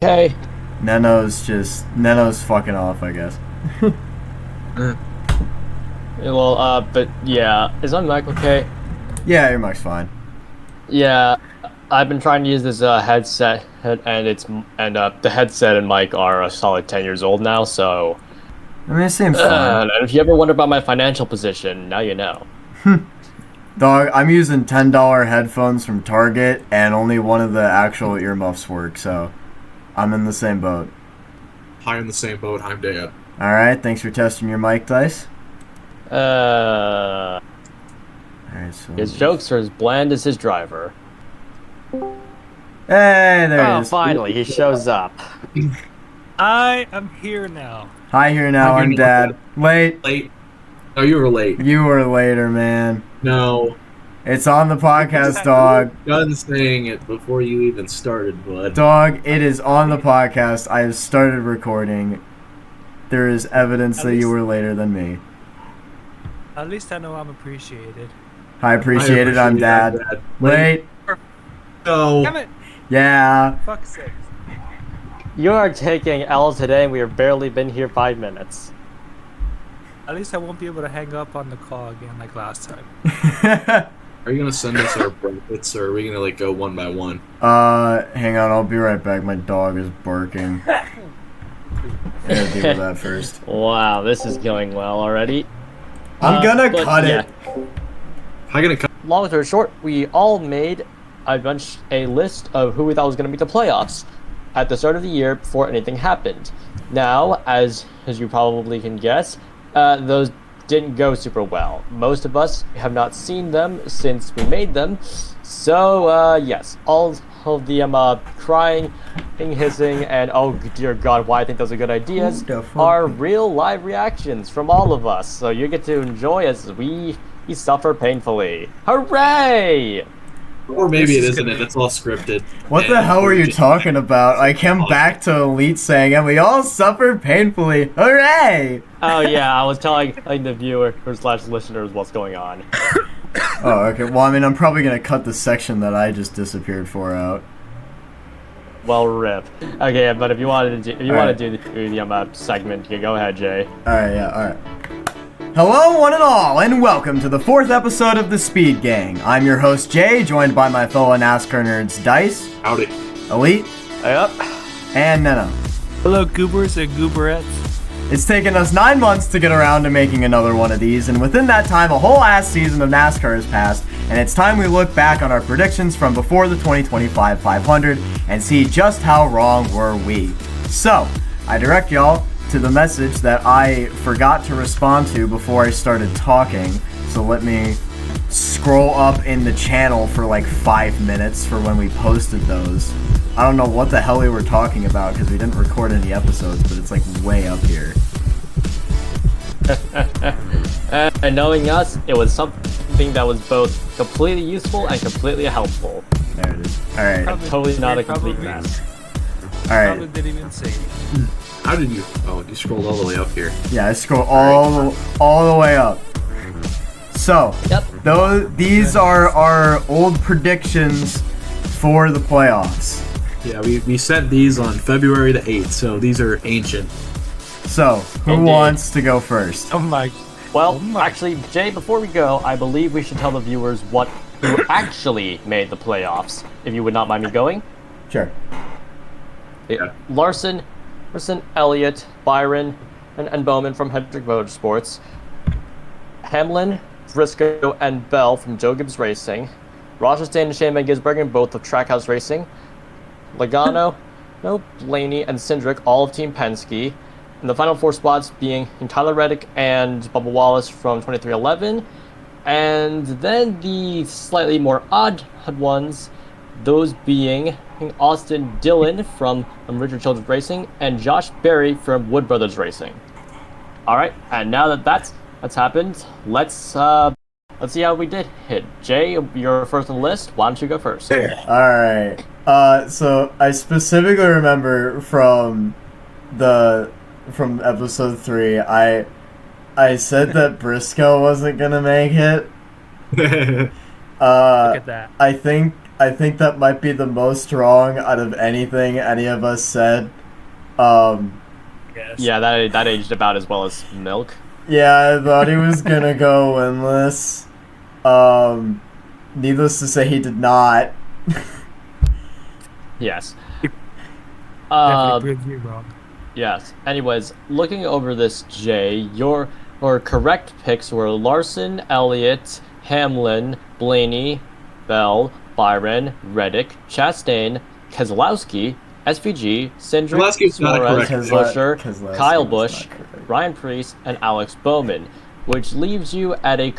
Okay. Neno's fucking off, I guess. Well, but yeah, is my mic okay? Yeah, your mic's fine. Yeah, I've been trying to use this headset, and the headset and mic are a solid 10 years old now. So, I mean, it seems fine. and if you ever wonder about my financial position, now you know. Dog, I'm using $10 headphones from Target, and only one of the actual earmuffs work, so I'm in the same boat. Hi, in the same boat. I'm Dad. All right, thanks for testing your mic, Dice. Uh, All right, so his jokes are as bland as his driver. Hey, there he Oh, is. finally, he shows up. I am here now. Hi here now, Hi here I'm now. Dad. Late. Late. Oh, you were late. You were later, man. No. It's on the podcast, dog. Done saying it before you even started, bud. Dog, it is on the podcast. I have started recording. There is evidence that you were later than me. At least I know I'm appreciated. I appreciate it, I'm Dad. Late. No. Damn it! Yeah. Fuck's sake. You are taking L today, and we have barely been here 5 minutes. At least I won't be able to hang up on the call again like last time. Are you gonna send us our brackets, or are we gonna go one by one? Hang on, I'll be right back. My dog is barking. I gotta deal with that first. Wow, this is going well already. I'm gonna But cut yeah. it. How gonna cut? Long story short, we all made a list of who we thought was going to make the playoffs at the start of the year before anything happened. Now, as you probably can guess, those didn't go super well. Most of us have not seen them since we made them. So, yes, all of the crying, hissing, and oh dear God, why I think those are good ideas are real live reactions from all of us. So you get to enjoy as we suffer painfully. Hooray! Or maybe it isn't it. It's all scripted. What the hell were you talking about? I came back to Elite saying, and we all suffer painfully. Hooray! Oh yeah, I was telling the viewer or slash listeners what's going on. Oh, okay. Well, I mean, I'm probably gonna cut the section that I just disappeared for out. Well, rip. Okay, but if you wanted to do, Alright. the segment, you go ahead, Jay. Alright, yeah, alright. Hello, one and all, and welcome to the 4th episode of the Speed Gang. I'm your host, Jay, joined by my fellow NASCAR nerds, Dice, Howdy. Elite, Yep. and Neno. Hello, goobers and gooberettes. It's taken us 9 months to get around to making another one of these, and within that time, a whole ass season of NASCAR has passed, and it's time we look back on our predictions from before the 2025 500 and see just how wrong were we. So, I direct y'all to the message that I forgot to respond to before I started talking, so let me scroll up in the channel for like 5 minutes for when we posted those. I don't know what the hell we were talking about because we didn't record any episodes, but it's like way up here. And knowing us, it was something that was both completely useful and completely helpful. There it is. Alright. Totally not a Probably- complete mess. Probably Alright. didn't even say it. How did you? Oh, you scrolled all the way up here. Yeah, I scroll all the way up. So, Yep. these are our old predictions for the playoffs. Yeah, we sent these on February the 8th, so these are ancient. So, who Indeed. wants to go first? Oh my. Well, Oh my. actually, Jay, before we go, I believe we should tell the viewers who actually made the playoffs, if you would not mind me going. Sure. Yeah. Larson, Elliott, Byron, and Bowman from Hendrick Motorsports. Hamlin, Briscoe, and Bell from Joe Gibbs Racing. Rochester and Shane Van Gisbergen, both of Trackhouse Racing. Logano, Blaney, and Cindric, all of Team Penske. And the final 4 spots being Tyler Reddick and Bubba Wallace from 2311. And then the slightly more odd ones, those being Austin Dillon from Richard Childress Racing and Josh Berry from Wood Brothers Racing. All right, and now that that's happened, let's see how we did hit. Jay, you're first on the list. Why don't you go first? Alright. So I specifically remember from episode 3, I said that Briscoe wasn't gonna make it. Look at that. I think I think that might be the most wrong out of anything any of us said. Um, Yes. Yeah, that aged about as well as milk. yeah, I thought he was gonna go winless. Needless to say, he did not. Yes. Definitely proves you wrong. Yes. Anyways, looking over this, Jay, your correct picks were Larson, Elliott, Hamlin, Blaney, Bell, Byron, Reddick, Chastain, Keselowski, SVG, Cindric, Keselowski's not a Suarez, correct Busher, Keselowski Kyle was Busch, not correct. Ryan Preece, and Alex Bowman, which leaves you at a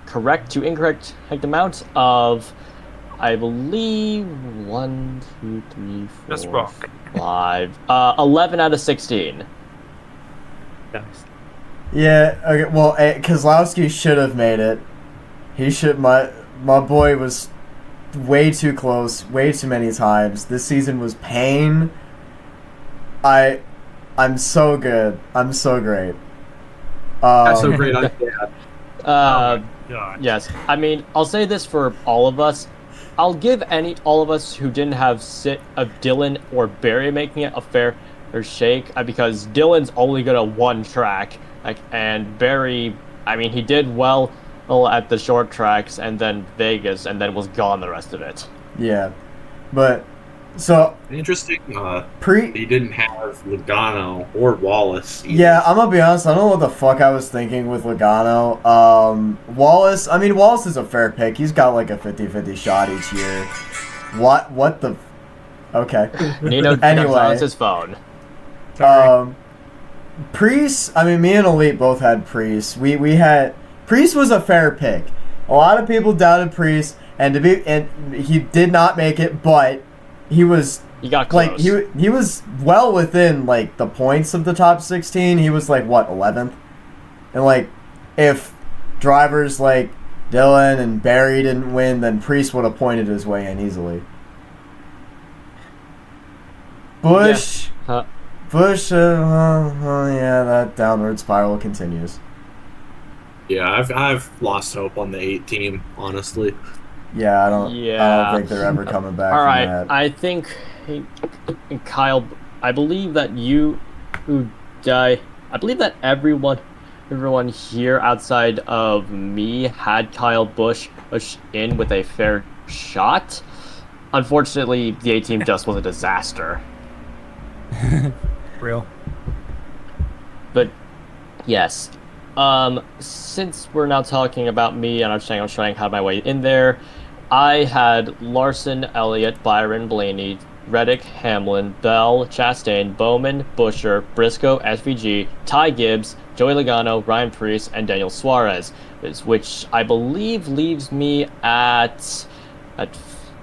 correct to incorrect amount of, I believe, 1, 2, 3, 4, That's wrong. 5, 11 out of 16. Nice. Yeah. Okay. Well, Keselowski should have made it. He should. My boy was way too close, way too many times. This season was pain. I'm so good. I'm so great. That's so great. I'm Oh God. Yes, I mean, I'll say this for all of us. I'll give all of us who didn't have Dylan or Barry making it a fair shake, because Dylan's only good at one track, and Barry, I mean, he did well at the short tracks and then Vegas, and then was gone the rest of it. Yeah, but so interesting. pre. He didn't have Logano or Wallace. Either. Yeah, I'm gonna be honest. I don't know what the fuck I was thinking with Logano. Wallace. I mean, Wallace is a fair pick. He's got like a 50-50 shot each year. What the? Okay. Nino Anyway. on his phone. Preece. I mean, me and Elite both had Preece. We had Preece was a fair pick. A lot of people doubted Preece, and he did not make it, but he got close. Like he was well within like the points of the top 16. He was like what, 11th, and like if drivers like Dylan and Barry didn't win, then Preece would have pointed his way in easily. Busch. Yeah. Busch, yeah, that downward spiral continues. Yeah, I've lost hope on the 8 team, honestly. Yeah, I don't think they're ever coming back. All right, from that. I think Kyle. I believe that I believe that everyone here outside of me had Kyle Busch in with a fair shot. Unfortunately, the A team just was a disaster. Real. But yes, since we're now talking about me and I'm trying to have my way in there, I had Larson, Elliott, Byron, Blaney, Reddick, Hamlin, Bell, Chastain, Bowman, Busher, Briscoe, SVG, Ty Gibbs, Joey Logano, Ryan Preece, and Daniel Suarez, which I believe leaves me at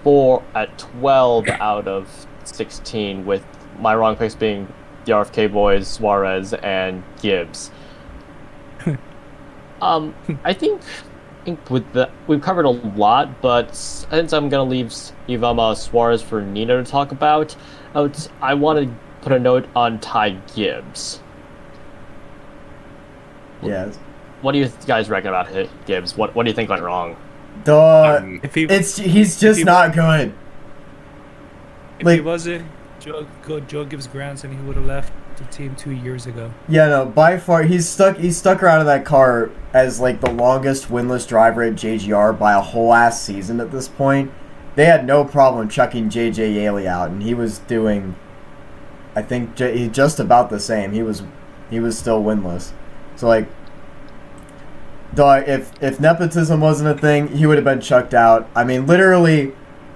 12 out of 16, with my wrong picks being the RFK boys, Suarez, and Gibbs. I think we've covered a lot, but since I'm gonna leave Suarez for Nina to talk about, I want to put a note on Ty Gibbs. Yes. What do you guys reckon about Gibbs? What do you think went wrong? He's just not good. If he wasn't Joe Gibbs' grandson, he would have left the team 2 years ago. Yeah, no, by far he's stuck around in that car as like the longest winless driver at JGR by a whole ass season at this point. They had no problem chucking JJ Yaley out, and he was doing, I think, just about the same. He was still winless. So like, if nepotism wasn't a thing, he would have been chucked out. I mean, literally,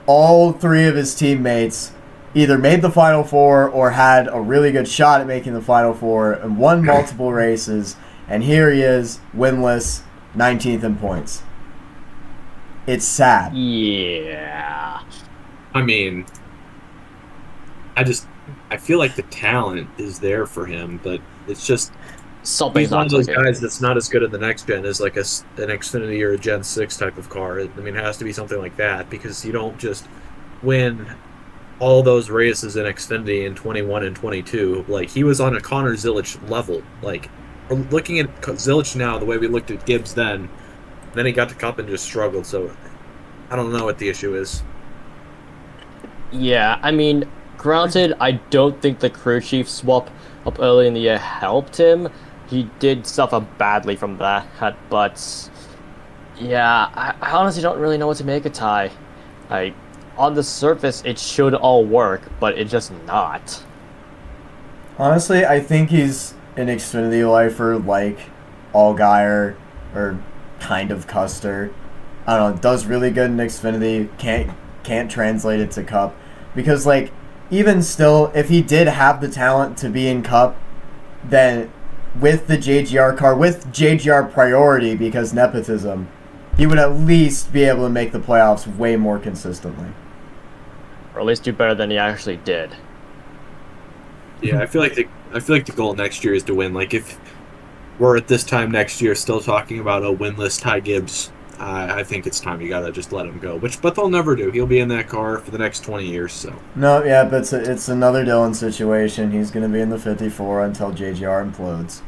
all 3 of his teammates either made the Final Four or had a really good shot at making the Final Four and won multiple races, and here he is, winless, 19th in points. It's sad. Yeah. I mean, I feel like the talent is there for him, but it's just Something's he's one not of those clicking. guys that's not as good at the next gen as like an Xfinity or a Gen 6 type of car. I mean, it has to be something like that, because you don't just win all those races in Xfinity in 21 and 22. Like, he was on a Connor Zilic level. Like, we're looking at Zilic now the way we looked at Gibbs then he got to Cup and just struggled. So I don't know what the issue is. Yeah, I mean, granted, I don't think the crew chief swap up early in the year helped him. He did suffer badly from that, but yeah, I honestly don't really know what to make of Ty. Like, on the surface, it should all work, but it's just not. Honestly, I think he's an Xfinity lifer like Allgaier or kind of Custer. I don't know, does really good in Xfinity, can't translate it to Cup. Because like even still, if he did have the talent to be in Cup, then with the JGR car, with JGR priority because nepotism, he would at least be able to make the playoffs way more consistently. Or at least do better than he actually did. Yeah, I feel like the goal next year is to win. Like if we're at this time next year still talking about a winless Ty Gibbs, I think it's time you gotta just let him go. But they'll never do. He'll be in that car for the next 20 years. So No, yeah, but it's another Dylan situation. He's going to be in the 54 until JGR implodes.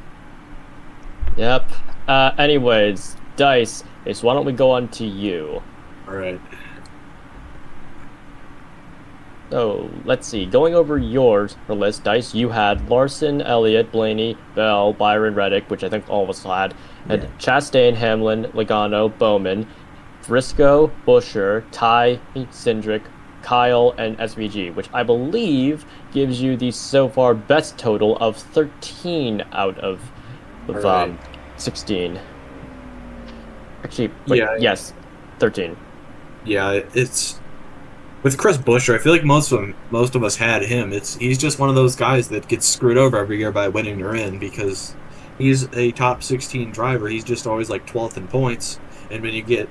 Yep. Anyways, Dice, so why don't we go on to you? all right. So, let's see. Going over your list, Dice, you had Larson, Elliott, Blaney, Bell, Byron, Reddick, which I think all of us had Yeah. Chastain, Hamlin, Logano, Bowman, Briscoe, Busher, Ty, Cindric, Kyle, and SVG, which I believe gives you the so far best total of 13 out of Right. 16. Actually, wait, Yeah. yes, 13. Yeah, it's with Chris Buescher. I feel like most of us had him. He's just one of those guys that gets screwed over every year by winning to in because he's a top 16 driver. He's just always like 12th in points, and when you get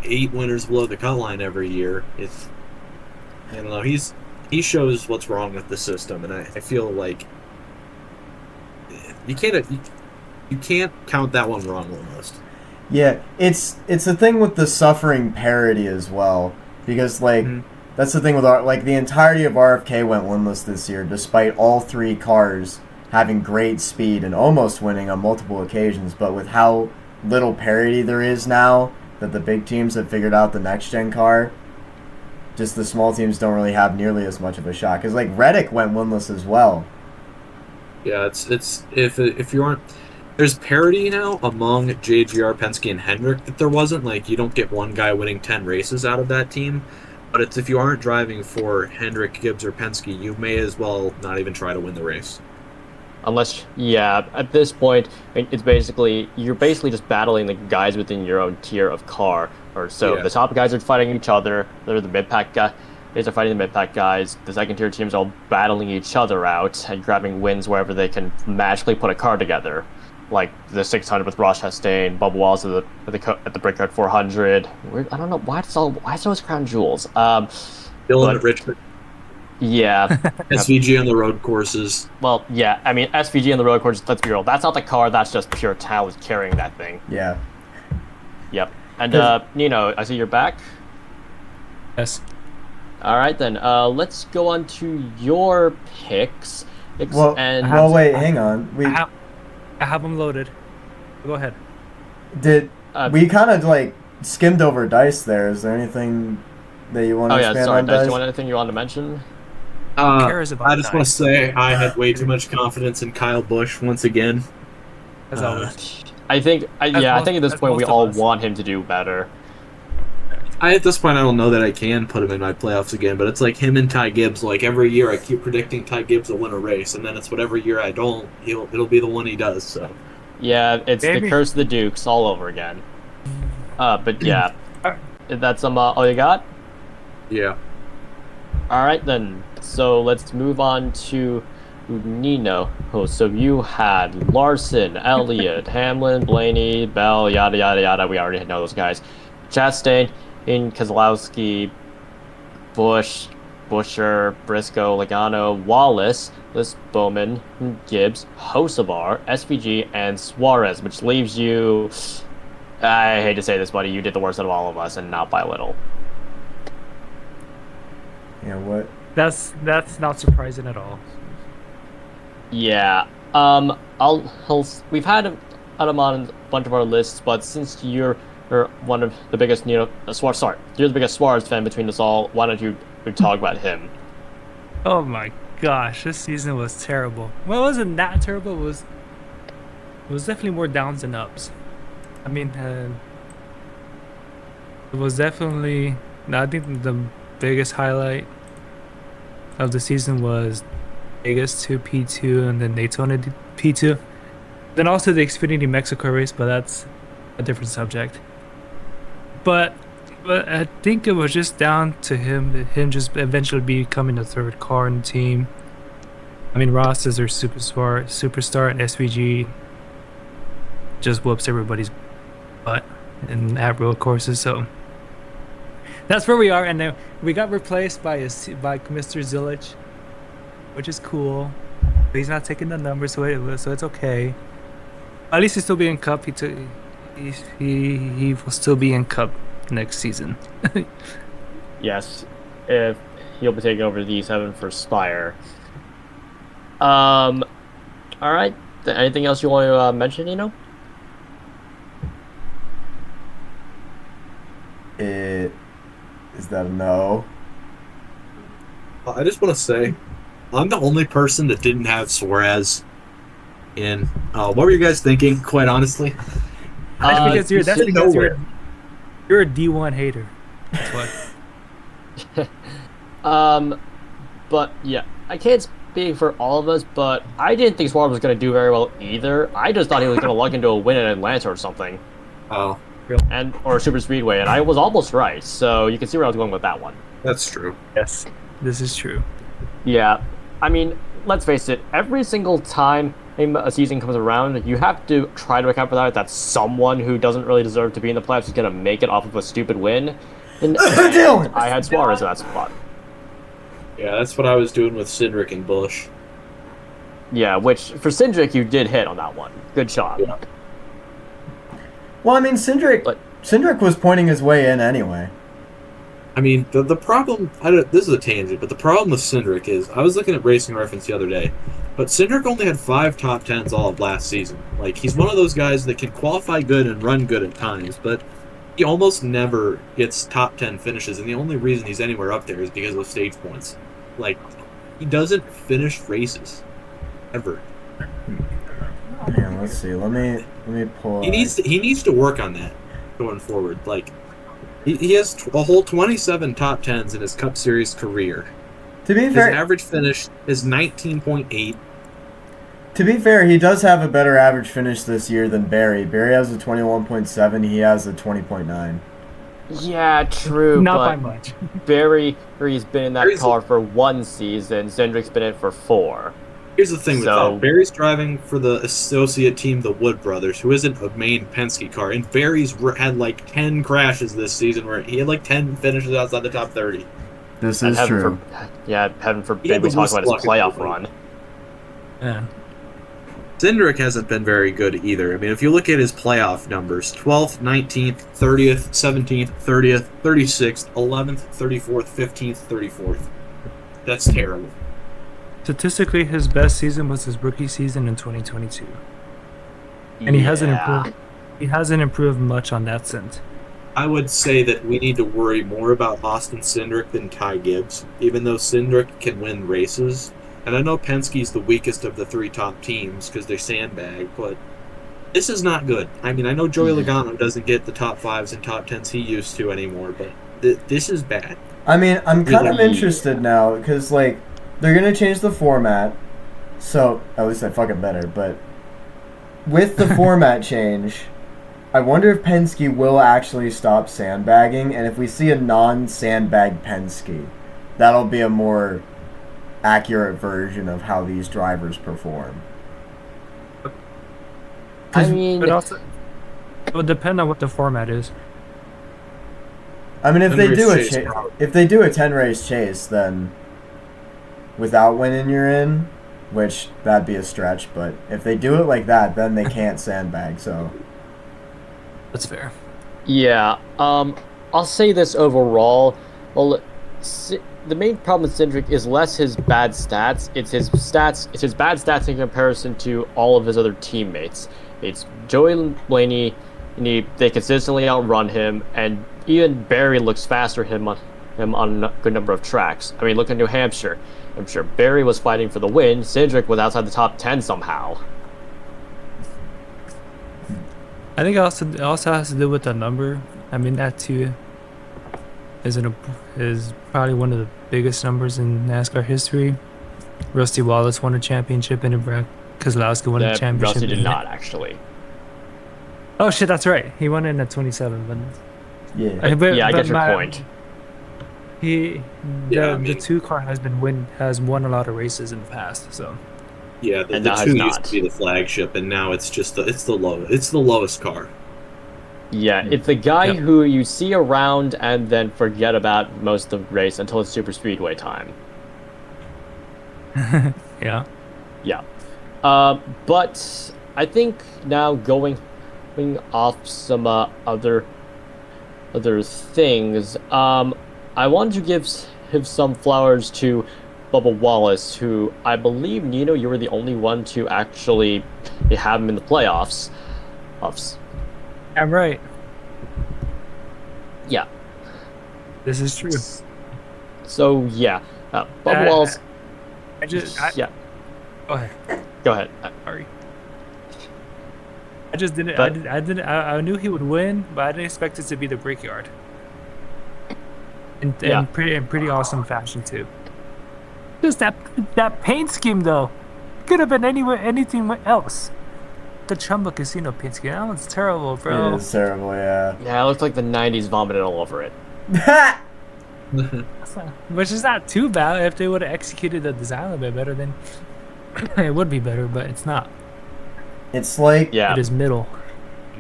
8 winners below the cut line every year, it's I don't know. He shows what's wrong with the system, and I feel like you can't count that one wrong almost. Yeah, it's a thing with the suffering parity as well because like that's the thing with the entirety of RFK went winless this year despite all 3 cars having great speed and almost winning on multiple occasions, but with how little parity there is now that the big teams have figured out the next gen car, just the small teams don't really have nearly as much of a shot because like Reddick went winless as well. Yeah, it's if you aren't there's parity now among JGR, Penske, and Hendrick that there wasn't. Like you don't get one guy winning 10 races out of that team, but it's if you aren't driving for Hendrick, Gibbs, or Penske, you may as well not even try to win the race. Unless, yeah, at this point, you're basically just battling the guys within your own tier of car. Or so Yeah. the top guys are fighting each other. They're the mid-pack guys. Are fighting the mid-pack guys. The second-tier teams are all battling each other out and grabbing wins wherever they can magically put a car together. Like the 600 with Ross Chastain, Bubba Wallace at the Brickyard 400. I don't know why it's always Crown Jewels. Dylan at Richmond, Yeah. SVG on the road courses. Well, yeah. I mean, SVG on the road course. Let's be real. That's not the car. That's just pure talent carrying that thing. Yeah. Yep. And Nino, I see you're back. Yes. All right then. Let's go on to your picks. Well, wait, hang on. I have them loaded. Go ahead. We kind of like skimmed over Dice there. Is there anything that you want to expand on, Dice? Dice? Do you want anything you want to mention? cares about I just want to Dice? say I had way too much confidence in Kyle Busch once again. As always. I think at this point we most of all us. want him to do better. At this point, I don't know that I can put him in my playoffs again, but it's like him and Ty Gibbs. Like every year, I keep predicting Ty Gibbs will win a race, and then it's whatever year I don't, it'll be the one he does. So Yeah, it's the Maybe. curse of the Dukes all over again. But yeah, that's all you got. yeah, All right then. So let's move on to Nino. Oh, so you had Larson, Elliott, Hamlin, Blaney, Bell, yada yada yada. We already know those guys. Chastain, Keselowski, Bush, Busher, Briscoe, Logano, Wallace, Bowman, Gibbs, Hocevar, SVG, and Suarez, which leaves you. I hate to say this, buddy. You did the worst out of all of us, and not by a little. Yeah, what? That's not surprising at all. Yeah. We've had him on a bunch of our lists, but since you're or one of the biggest, Suarez. Sorry, you're the biggest Suarez fan between us all. Why don't you talk about him? Oh my gosh, this season was terrible. Well, it wasn't that terrible. It was definitely more downs than ups. I mean, it was definitely. I think the biggest highlight of the season was Vegas to P2 and then Daytona P2. Then also the Xfinity Mexico race, but that's a different subject. But I think it was just down to him just eventually becoming the third car in the team. I mean, Ross is their superstar, and SVG just whoops everybody's butt at road courses. So that's where we are, and then we got replaced by Mr. Zilich, which is cool. But he's not taking the numbers, so it's okay. At least he'll still be in Cup. He will still be in Cup next season. Yes, if he'll be taking over the E7 for Spire. All right. Anything else you want to mention? Is that a no? I just want to say, I'm the only person that didn't have Suarez in. What were you guys thinking, quite honestly? That's because you're a D1 hater. That's why. But yeah, I can't speak for all of us, but I didn't think Suarez was going to do very well either. I just thought he was going to luck into a win at Atlanta or something. Oh. Or Super Speedway, and I was almost right, so you can see where I was going with that one. That's true. Yes, this is true. Yeah, I mean, let's face it, every single time a season comes around, you have to try to account for that someone who doesn't really deserve to be in the playoffs is going to make it off of a stupid win. And I had Suarez in that spot. Yeah, that's what I was doing with Cindric and Busch. Yeah, which, for Cindric, you did hit on that one. Good shot. Yeah. Well, I mean, Cindric was pointing his way in anyway. I mean, the problem, this is a tangent, but the problem with Cindric is, I was looking at Racing Reference the other day, but Cindric only had 5 top 10s all of last season. Like, he's one of those guys that can qualify good and run good at times, but he almost never gets top 10 finishes, and the only reason he's anywhere up there is because of stage points. Like, he doesn't finish races. Ever. Man, let's see. Let me pull. He needs to work on that going forward. Like, he has a whole 27 top 10s in his Cup Series career. To be his fair, average finish is 19.8. To be fair, he does have a better average finish this year than Barry. Barry has a 21.7. He has a 20.9. Yeah, true. Not but by much. Barry's been in that car for 1 season. Cindric's been in it for 4. Here's the thing with that. Barry's driving for the associate team, the Wood Brothers, who isn't a main Penske car. And Barry's had like 10 crashes this season where he had like 10 finishes outside the top 30. This is true. Heaven forbid we talk about his playoff run. Yeah. Cindric hasn't been very good either. I mean, if you look at his playoff numbers, 12th, 19th, 30th, 17th, 30th, 36th, 11th, 34th, 15th, 34th. That's terrible. Statistically, his best season was his rookie season in 2022, and he hasn't improved. He hasn't improved much on that sense. I would say that we need to worry more about Austin Cindric than Ty Gibbs, even though Cindric can win races. And I know Penske's the weakest of the 3 top teams because they're sandbag, but this is not good. I mean, I know Joey Logano doesn't get the top 5s and top 10s he used to anymore, but this is bad. I mean, I'm kind of interested now because, like, they're going to change the format, so at least I fucking better, but with the format change, I wonder if Penske will actually stop sandbagging, and if we see a non-sandbag Penske, that'll be a more accurate version of how these drivers perform. I mean, but also, it would depend on what the format is. I mean, if they do a 10-race chase, then without winning you're in, which that'd be a stretch, but if they do it like that, then they can't sandbag, so That's fair. Yeah, I'll say this overall. Well, the main problem with Cindric is less his bad stats. It's his bad stats in comparison to all of his other teammates. It's Joey Blaney, they consistently outrun him, and even Barry looks faster than him on a good number of tracks. I mean, look at New Hampshire. I'm sure Barry was fighting for the win. Cindric was outside the top 10 somehow. I think it also has to do with the number. I mean, that too is probably one of the biggest numbers in NASCAR history. Rusty Wallace won a championship, and Brad Keselowski won a championship. Rusty did not, actually. Oh shit, that's right. He won in at 27, but Yeah. I get your point. The two car has won a lot of races in the past, so. Yeah, the And now two has used not. to be the flagship, and now it's just the lowest car. Yeah, it's the guy Yep. who you see around and then forget about most of the race until it's super speedway time. Yeah. Yeah. But I think now going off some other things, I wanted to give some flowers to Bubba Wallace, who I believe, Nino, you were the only one to actually have him in the playoffs. I'm right. Yeah. This is true. So yeah, Bubba Wallace. Yeah. Go ahead. Go ahead. Sorry. I just didn't. But- I knew he would win, but I didn't expect it to be the Brickyard. In Yeah. pretty awesome fashion too. Just that paint scheme though, could have been anything else. The Chumba Casino paint scheme, that one's terrible, bro. It is terrible, yeah. Yeah, it looked like the '90s vomited all over it. Which is not too bad. If they would have executed the design a bit better, then it would be better. But it's not. It's like Yeah. It is middle.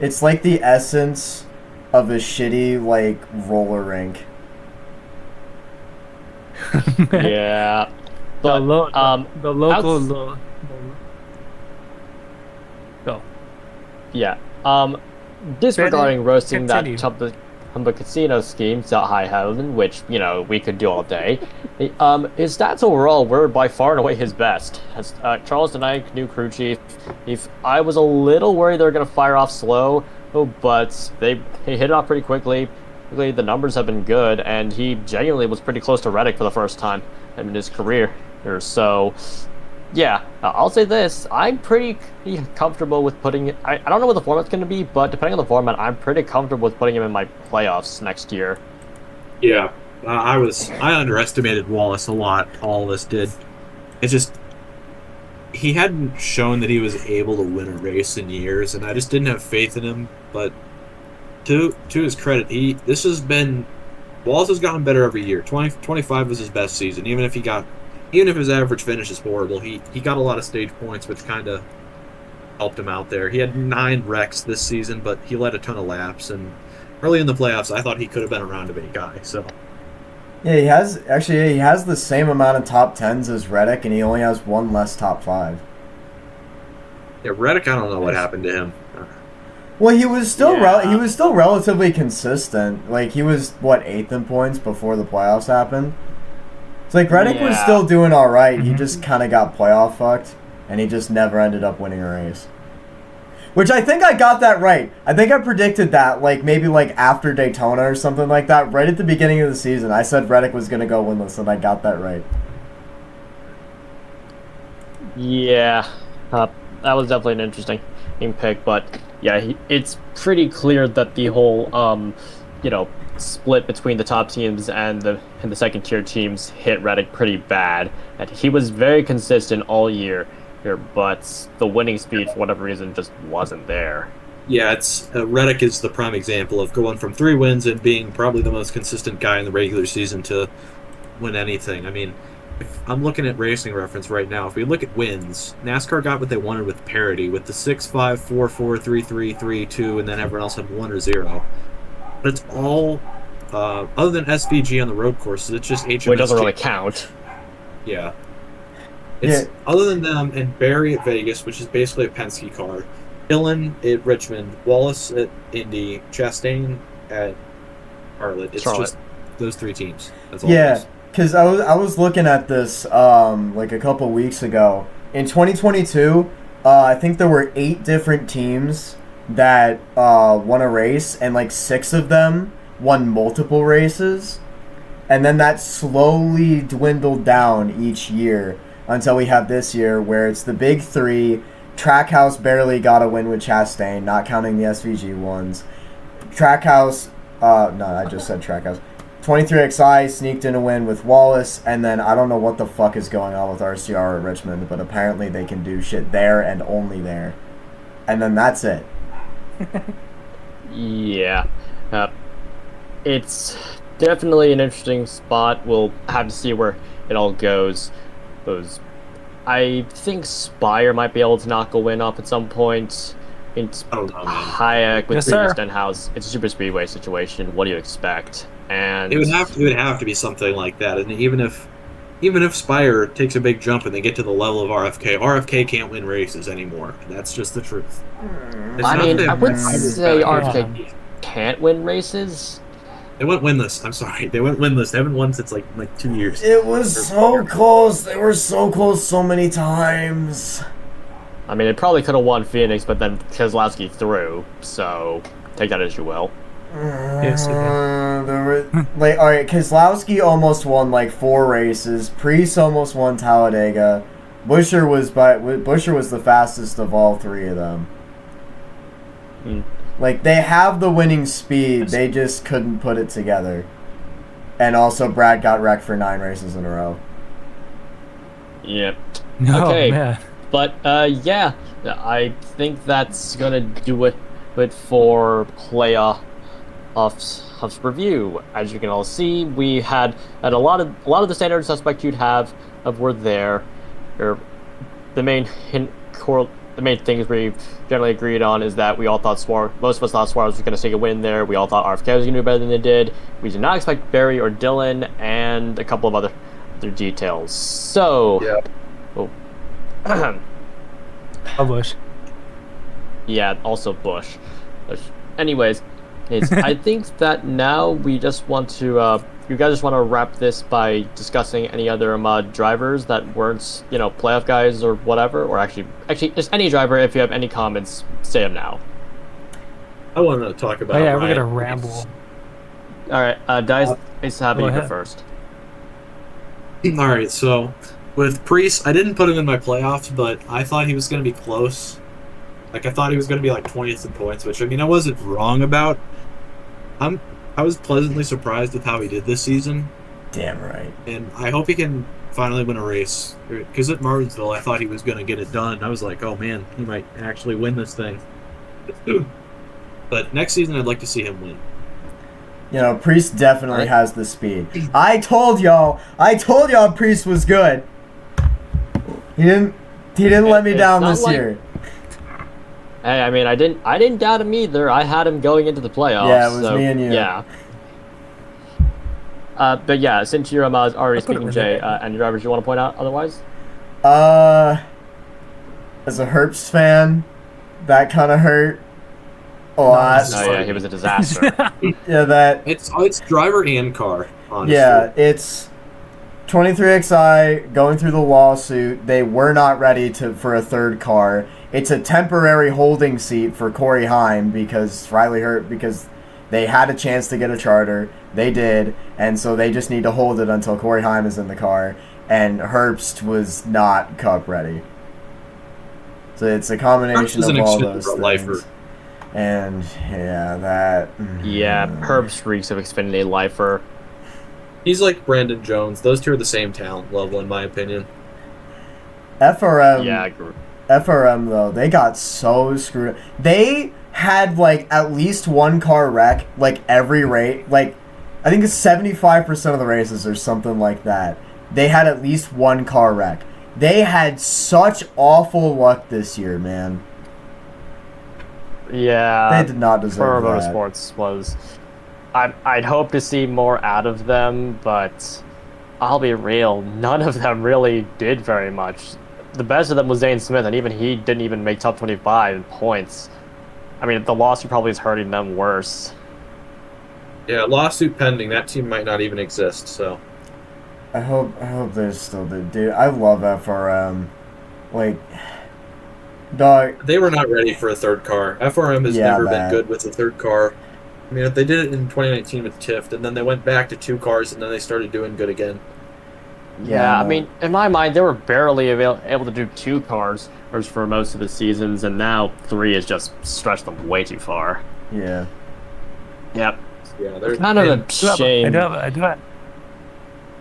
it's like the essence of a shitty like roller rink. Yeah. But the local. outs- Go. yeah. Disregarding roasting that continue. Chumba Casino scheme to high heaven, which we could do all day. His stats overall were by far and away his best. As Charles Denick, new crew chief, I was a little worried they were gonna fire off slow, but they hit it off pretty quickly. The numbers have been good, and he genuinely was pretty close to Reddick for the first time in his career. So, yeah, I'll say this. I'm pretty comfortable with putting... I don't know what the format's going to be, but depending on the format, I'm pretty comfortable with putting him in my playoffs next year. Yeah, I underestimated Wallace a lot. All of us did. It's just he hadn't shown that he was able to win a race in years, and I just didn't have faith in him. But to his credit, Wallace has gotten better every year. 2025 was his best season, even if his average finish is horrible. He got a lot of stage points, which kind of helped him out there. He had 9 wrecks this season, but he led a ton of laps, and early in the playoffs, I thought he could have been a roundabout guy. So Yeah, he has the same amount of top 10s as Reddick, and he only has one less top 5. yeah, Reddick, I don't know what happened to him. Well, he was still Yeah. he was still relatively consistent. Like he was 8th in points before the playoffs happened. It's like Reddick was Yeah. still doing all right. He just kind of got playoff fucked, and he just never ended up winning a race. Which I think I got that right. I think I predicted that maybe after Daytona or something like that, right at the beginning of the season. I said Reddick was gonna go winless, and I got that right. Yeah, that was definitely an interesting pick, but yeah, it's pretty clear that the whole split between the top teams and the second tier teams hit Reddick pretty bad, and he was very consistent all year here, but the winning speed for whatever reason just wasn't there. Yeah, it's Reddick is the prime example of going from 3 wins and being probably the most consistent guy in the regular season to win anything. I mean, if I'm looking at Racing Reference right now. If we look at wins, NASCAR got what they wanted with parity, with the 6-5, 4-4, 3-3, 3-2, and then everyone else had 1 or 0. But it's all, other than SVG on the road courses, it's just HMSG. Which doesn't really count. Yeah. It's other than them and Barry at Vegas, which is basically a Penske car, Dillon at Richmond, Wallace at Indy, Chastain at Charlotte. It's Charlotte. just those 3 teams. That's all it Yeah, is. because I was looking at this a couple weeks ago. In 2022, I think there were 8 different teams that won a race, and like 6 of them won multiple races, and then that slowly dwindled down each year until we have this year where it's the big 3. Trackhouse barely got a win with Chastain, not counting the SVG ones. Trackhouse, no, I just said Trackhouse. 23XI sneaked in a win with Wallace, and then I don't know what the fuck is going on with RCR at Richmond, but apparently they can do shit there and only there. And then that's it. Yeah. It's definitely an interesting spot. We'll have to see where it all goes. I think Spire might be able to knock a win off at some point. It's I don't know, man. Hayek with Yes, previous sir. Stenhouse. It's a super speedway situation. What do you expect? And It would have to be something like that. And even if Spire takes a big jump and they get to the level of RFK can't win races anymore. That's just the truth. It's I not mean, that I would Spire say got- RFK can't win races. They went winless. I'm sorry. They went winless. They haven't won since like 2 years. It was so close. They were so close so many times. I mean, it probably could have won Phoenix, but then Keselowski threw. So take that as you will. Yes, it did. There were, like, all right, Keselowski almost won like 4 races. Priest almost won Talladega. Busher was the fastest of all 3 of them. Hmm. Like, they have the winning speed, they just couldn't put it together. And also, Brad got wrecked for 9 races in a row. Yep. Oh, Okay. man. But yeah, I think that's gonna do it for playoffs review. As you can all see, we had a lot of the standard suspects you'd have were there. The main things we generally agreed on is that we all thought most of us thought Suarez was going to take a win there. We all thought RFK was going to do better than they did. We did not expect Barry or Dylan, and a couple of other details. So, Oh, Bush. yeah, also Bush. Anyways, I think that now we just want to. You guys just want to wrap this by discussing any other drivers that weren't, playoff guys or whatever, or actually just any driver. If you have any comments, say them now. I want to talk about. Oh, yeah, we're Ryan gonna Reese. ramble. All right, Dice, it's having go you go ahead. first. All right, so with Priest, I didn't put him in my playoffs, but I thought he was going to be close. Like, I thought he was going to be like 20th in points, which, I mean, I wasn't wrong about. I was pleasantly surprised with how he did this season, Damn right. and I hope he can finally win a race. Because at Martinsville, I thought he was going to get it done. I was like, oh man, he might actually win this thing. But next season, I'd like to see him win. Priest definitely has the speed. I told y'all Priest was good. He didn't let me It's down not this like- year. Hey, I mean, I didn't doubt him either. I had him going into the playoffs. Yeah, it was so, me and you. Yeah. But yeah, since you're already I'll put speaking, him in Jay, there. any drivers you want to point out otherwise? As a Herbst fan, that kind of hurt a lot. Nice. Oh yeah, he was a disaster. Yeah, that. It's driver and car, honestly. Yeah, it's 23XI going through the lawsuit. They were not ready for a third car. It's a temporary holding seat for Corey Heim because Riley hurt because they had a chance to get a charter. They did, and so they just need to hold it until Corey Heim is in the car. And Herbst was not Cup ready. So it's a combination Herbst is of an all extended those for things. lifer. And yeah, that. Yeah, Herbst reeks of Xfinity lifer. He's like Brandon Jones. Those two are the same talent level, in my opinion. FRM. Yeah, I agree. FRM though, they got so screwed. They had like at least one car wreck like every race. Like I think it's 75% of the races or something like that. They had at least one car wreck. They had such awful luck this year, man. Yeah, They did not deserve Toro that. Motorsports was. I'd hope to see more out of them, but I'll be real, none of them really did very much. The best of them was Zane Smith, and even he didn't even make top 25 in points. I mean, the lawsuit probably is hurting them worse. Yeah, lawsuit pending. That team might not even exist. So I hope they're still the dude. I love FRM. Like Dog. They were not ready for a third car. FRM has Yeah, never been that. good with a third car. I mean, they did it in 2019 with Tift, and then they went back to 2 cars, and then they started doing good again. Yeah, I no. mean, in my mind, they were barely able to do 2 cars for most of the seasons, and now 3 has just stretched them way too far. Yeah. Yep. Yeah, they're Kind of and a shame.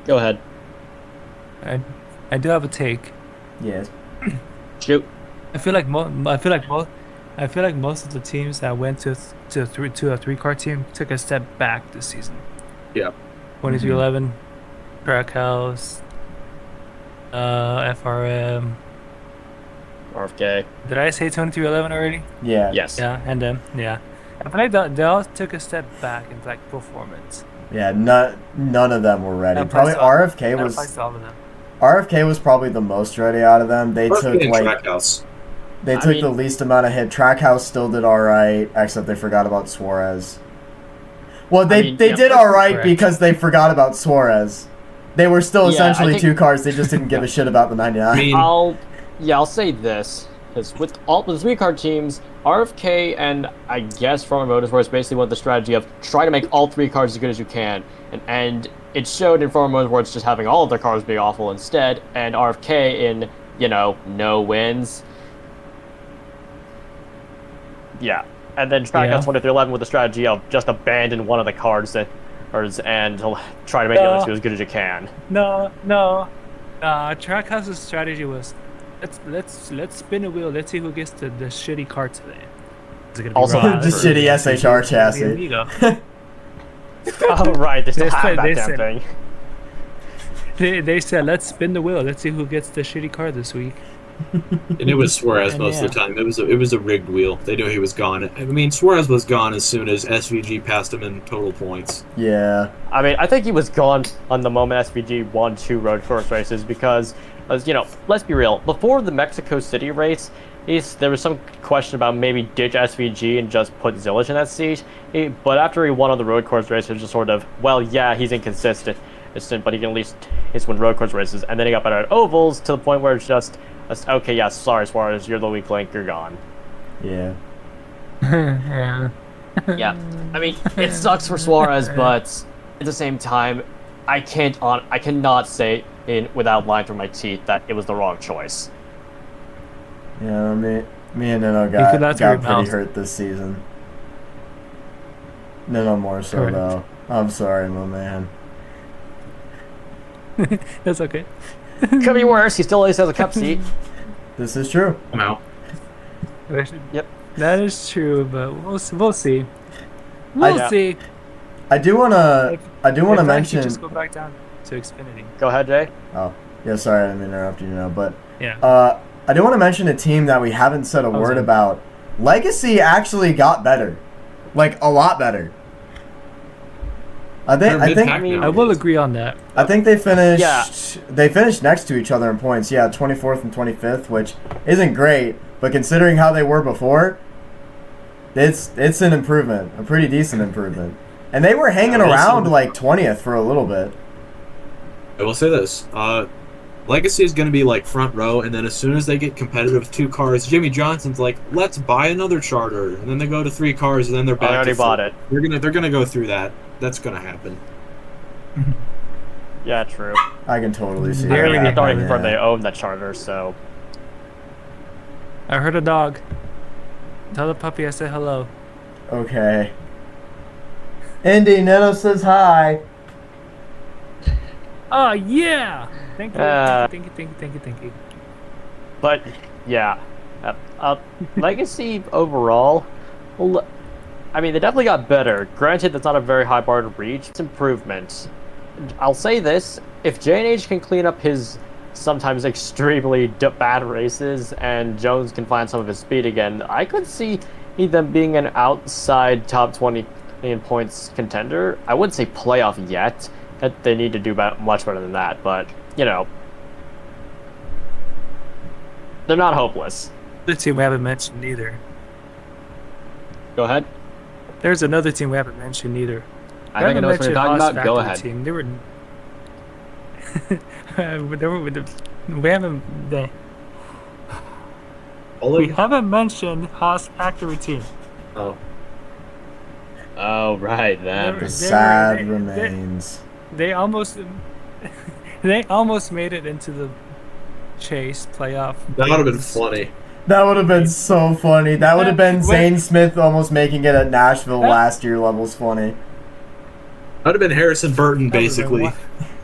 Go ahead. I do have a take. Yes. Shoot. I feel like most of the teams that went to a 3-car team took a step back this season. Yeah. 2311, Trackhouse, FRM. RFK. Did I say 2311 already? Yeah. Yes. Yeah, and then yeah, I feel like they all took a step back in like performance. Yeah. None of them were ready. That Probably applies RFK That was. applies to all of them. RFK was probably the most ready out of them. They took in like Trackhouse. they I took mean- the least amount of hit. Trackhouse still did all right, except they forgot about Suarez. Well, they yeah, did that's all right correct. because they forgot about Suarez. They were still Yeah, I essentially think- 2 cars. They just didn't give a shit about the 99. I mean, I'll say this, because with all the 3-car teams, RFK and I guess Former Motorsports basically went the strategy of try to make all 3 cars as good as you can, and it showed in Former Motorsports just having all of their cars be awful instead, and RFK in no wins. Yeah, and then Trackhouse Yeah. 2311 with the strategy of just abandon one of the cars and try to make the other 2 as good as you can. No. Trackhouse's strategy was let's spin a wheel. Let's see who gets the shitty car today. Is it gonna be Also, Rod? the Or shitty Is it SHR gonna be chassis. Amigo? Oh right, they still They have said- that they damn said- thing. They said let's spin the wheel. Let's see who gets the shitty car this week. and it was Suarez And most of the time. It was a rigged wheel. They knew he was gone. I mean, Suarez was gone as soon as SVG passed him in total points. Yeah. I mean, I think he was gone on the moment SVG won 2 road course races because, let's be real. Before the Mexico City race, there was some question about maybe ditch SVG and just put Zillage in that seat. But after he won on the road course races, it was just sort of, well, yeah, he's inconsistent, but he can at least win road course races. And then he got better at ovals to the point where it's just, okay, yeah, sorry, Suarez, you're the weak link, you're gone. Yeah. Yeah. Yeah, I mean, it sucks for Suarez, but at the same time, I cannot say without lying through my teeth that it was the wrong choice. Yeah. Me and Nino could got not through your pretty mouth. hurt this season. Nino more so Correct. though. I'm sorry, my man. That's okay. Could be worse. He still at least has a cup seat. This is true. I'm out. Yep. That is true, but we'll see. I- We'll see. I do wanna In fact, mention. just go back down to Xfinity. Go ahead, Jay. Oh, yeah. Sorry, I didn't interrupt you now, but Yeah. I do want to mention a team that we haven't said a word it? about. Legacy actually got better, like a lot better. I They're think mid-pack now. I will agree on that. I think they finished. Yeah. They finished next to each other in points. Yeah, 24th and 25th, which isn't great, but considering how they were before, it's an improvement, a pretty decent improvement. And they were hanging Yeah, around also- like 20th for a little bit. I will say this. Legacy is going to be like front row, and then as soon as they get competitive with 2 cars, Jimmy Johnson's like, let's buy another charter, and then they go to 3 cars, and then they're back. I already to bought 4. it. They're gonna go through that. That's gonna happen. Yeah, true. I can totally see They're that. already I thought happening, even from yeah. they own that charter, so I heard a dog. Tell the puppy I said hello. Okay. Indy Neno says hi. Oh yeah! Thank you. Uh, Thank you. but yeah, Legacy overall. Well, I mean, they definitely got better. Granted, that's not a very high bar to reach. It's improvement. I'll say this: if J&H can clean up his sometimes extremely bad races, and Jones can find some of his speed again, I could see them being an outside top 20 in points contender. I wouldn't say playoff yet. That they need to do much better than that, but they're not hopeless. The team we haven't mentioned either. Go ahead. There's another team we haven't mentioned either. I think I know what you're talking about. Go ahead. Team. They were. We haven't. We haven't mentioned Haas factory team. Oh, Oh, right, them. The sad remains. They almost made it into the chase playoff. that would have been funny. That would have been so funny. That would have been Zane Smith almost making it at Nashville last year levels funny. That would have been Harrison Burton, basically.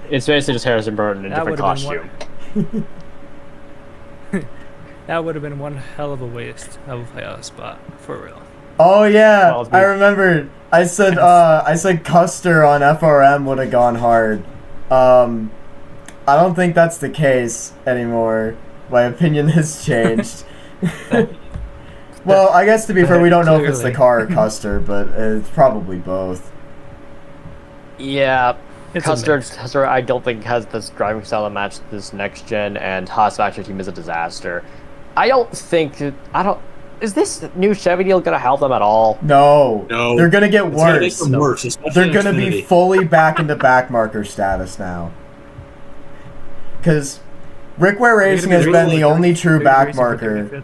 It's basically just Harrison Burton in a That different would've been costume. That would have been one hell of a waste of a playoff spot, for real. Oh yeah, Well, I remember. I said Custer on FRM would have gone hard. I don't think that's the case anymore. My opinion has changed. Well, I guess to be fair, we don't know if it's the car or Custer, but it's probably both. Yeah, It's a Custer, I don't think has this driving style to match this next gen, and Haas factory team is a disaster. Is this new Chevy deal gonna help them at all? No, No. they're gonna get It's gonna make worse. them worse, especially They're in gonna be Xfinity. fully back into backmarker status now. Because Rick Ware Racing has been the only true backmarker.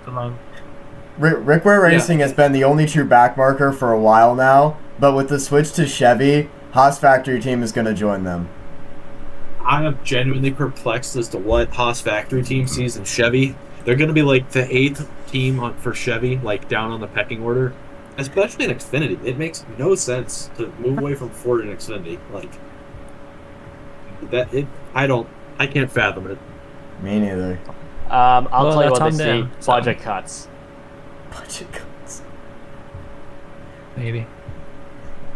Rick Ware Racing has been the only true backmarker for a while now, but with the switch to Chevy, Haas factory team is gonna join them. I am genuinely perplexed as to what Haas factory team sees in Chevy. They're going to be like the 8th team for Chevy, like down on the pecking order, especially in Xfinity. It makes no sense to move away from Ford and Xfinity. Like that, I can't fathom it. Me neither. I'll Well, tell you that's what on they them, see: so. budget cuts. Budget cuts. Maybe.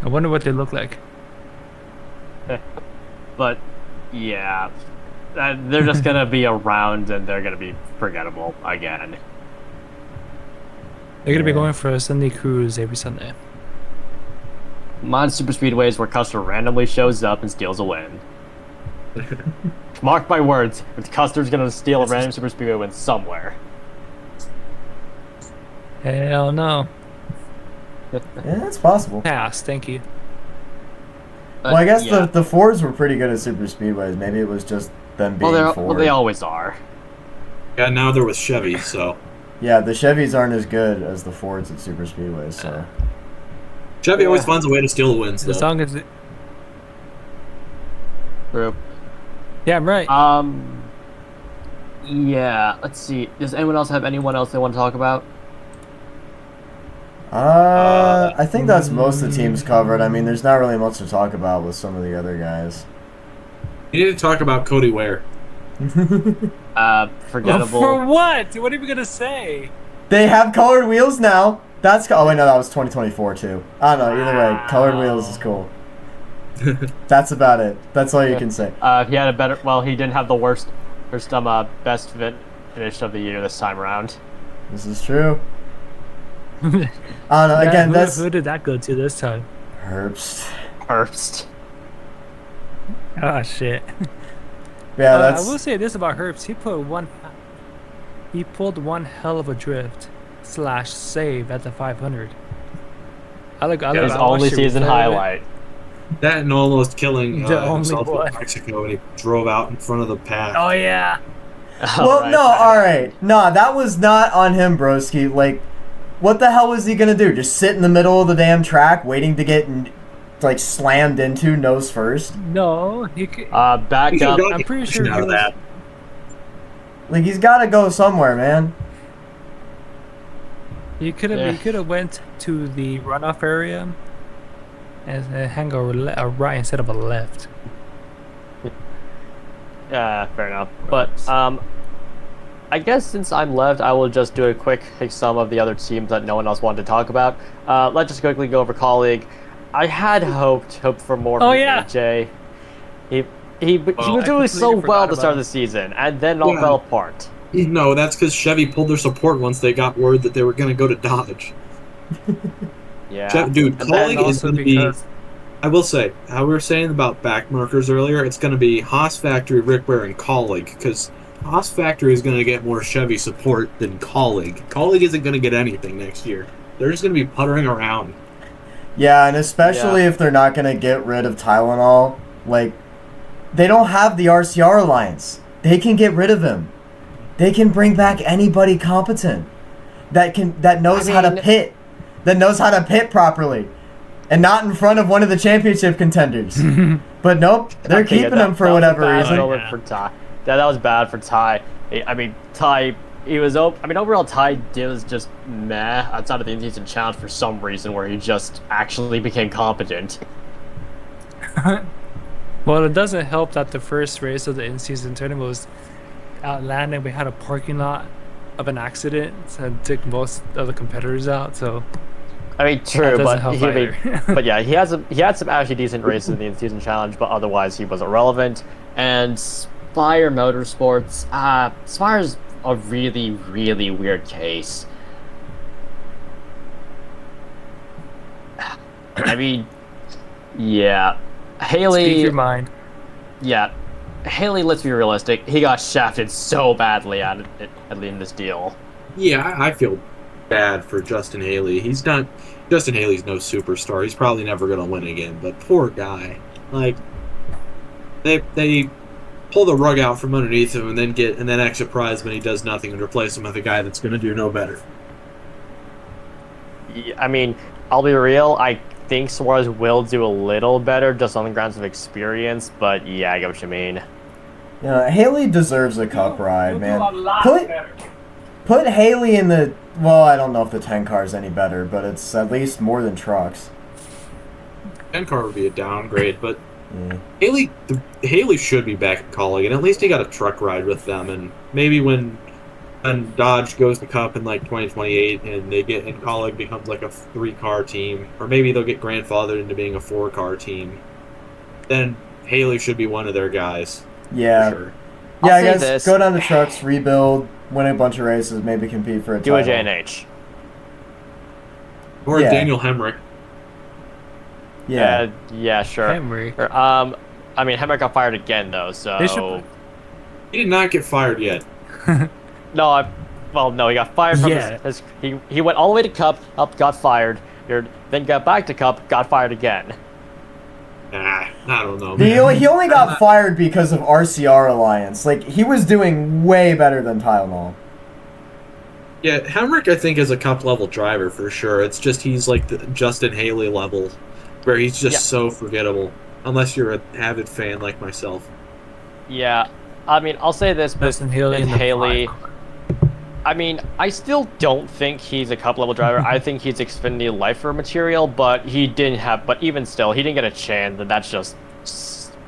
I wonder what they look like. But yeah, they're just gonna be around, and they're gonna be forgettable again. They're gonna be Yeah. going for a Sunday cruise every Sunday. Mon super speedways where Custer randomly shows up and steals a win. Mark my words, if Custer's gonna steal a random super speedway win somewhere. Hell no. Yeah, it's possible. Pass, thank you. Well, I guess yeah. the Fords were pretty good at super speedways. Maybe it was just them being Ford. they always are. Yeah, now they're with Chevy, so Yeah, the Chevys aren't as good as the Fords at super speedways. So Chevy always Yeah. finds a way to steal the wins. As Though. long as it, True. yeah, I'm right. Yeah. Let's see. Does anyone else have anyone else they want to talk about? I think that's most of the teams covered. I mean, there's not really much to talk about with some of the other guys. You need to talk about Cody Ware. Forgettable. For what? What are we gonna say? They have colored wheels now. That's oh wait, no, that was 2024 too. I don't know. Either way, colored wheels is cool. That's about it. That's all you can say. He had a better. Well, he didn't have the worst best finish of the year this time around. This is true. I don't know. Again, that's who did that go to this time? Herbst. Herbst. Oh shit. Yeah, I that's will say this about Herbst. He pulled one hell of a drift / save at the 500. His only season highlight. That and almost killing The only himself one. in Mexico when he drove out in front of the pack. Oh yeah. well, no, all right, no, that was not on him, broski. Like, what the hell was he gonna do? Just sit in the middle of the damn track, waiting to get like slammed into nose first? No, he could. Back up. I'm pretty sure out he of was, that. Like, he's got to go somewhere, man. He could have went to the runoff area and hang a right instead of a left. Fair enough. But I guess since I'm left, I will just do a quick sum of the other teams that no one else wanted to talk about. Let's just quickly go over colleague. I had hoped for more from AJ. He was doing so well at the start of the season, and then it all fell apart. No, that's because Chevy pulled their support once they got word that they were going to go to Dodge. Yeah. Dude, Colleague is also going to be... because I will say, how we were saying about back markers earlier, it's going to be Haas Factory, Rick Ware, and Colleague, because Haas Factory is going to get more Chevy support than Colleague. Colleague isn't going to get anything next year. They're just going to be puttering around. Yeah, and especially if they're not going to get rid of Tylenol. Like, they don't have the RCR alliance. They can get rid of him. They can bring back anybody competent. that knows how to pit, properly, and not in front of one of the championship contenders. But nope, they're keeping him for whatever reason. That was bad for Ty. I mean, Ty. He was overall Ty was just meh outside of the in-season challenge for some reason where he just actually became competent. Well, it doesn't help that the first race of the in-season tournament was Atlanta. We had a parking lot of an accident and took most of the competitors out. So I mean, true, but yeah, he had some actually decent races in the in-season challenge, but otherwise he was irrelevant. And Spire Motorsports, Spire's a really, really weird case. I mean, yeah, Haley. Speak your mind. Yeah, Haley. Let's be realistic. He got shafted so badly at in this deal. Yeah, I feel bad for Justin Haley. Justin Haley's no superstar. He's probably never going to win again. But poor guy. Like, they pull the rug out from underneath him and then extra prize when he does nothing and replace him with a guy that's going to do no better. Yeah, I mean, I'll be real. I think Suarez will do a little better just on the grounds of experience. But yeah, I get what you mean. Yeah, Haley deserves a cup ride, man. Put Haley in the... Well, I don't know if the 10 car is any better, but it's at least more than trucks. 10 car would be a downgrade, but Haley should be back at Colleague, and at least he got a truck ride with them. And maybe when Dodge goes to Cup in like 2028 and Colleague becomes like a 3-car team, or maybe they'll get grandfathered into being a 4-car team, then Haley should be one of their guys. Yeah. For sure. Yeah, I guess go down the trucks, rebuild, win a bunch of races, maybe compete for a title. Do a JNH. Or Daniel Hemrick. Yeah. Yeah, sure. Hemrick. I mean, Hemrick got fired again, though, so... He did not get fired yet. No, he got fired from he went all the way to Cup, got fired, then got back to Cup, got fired again. Nah, I don't know. He only got fired because of RCR Alliance. Like, he was doing way better than Tylenol. Yeah, Hemrick, I think, is a Cup-level driver for sure. It's just he's like the Justin Haley level, where he's just so forgettable, unless you're an avid fan like myself. Yeah, I mean, I'll say this, but Justin Haley, I mean, I still don't think he's a Cup-level driver. I think he's Xfinity lifer material, but even still, he didn't get a chance, and that's just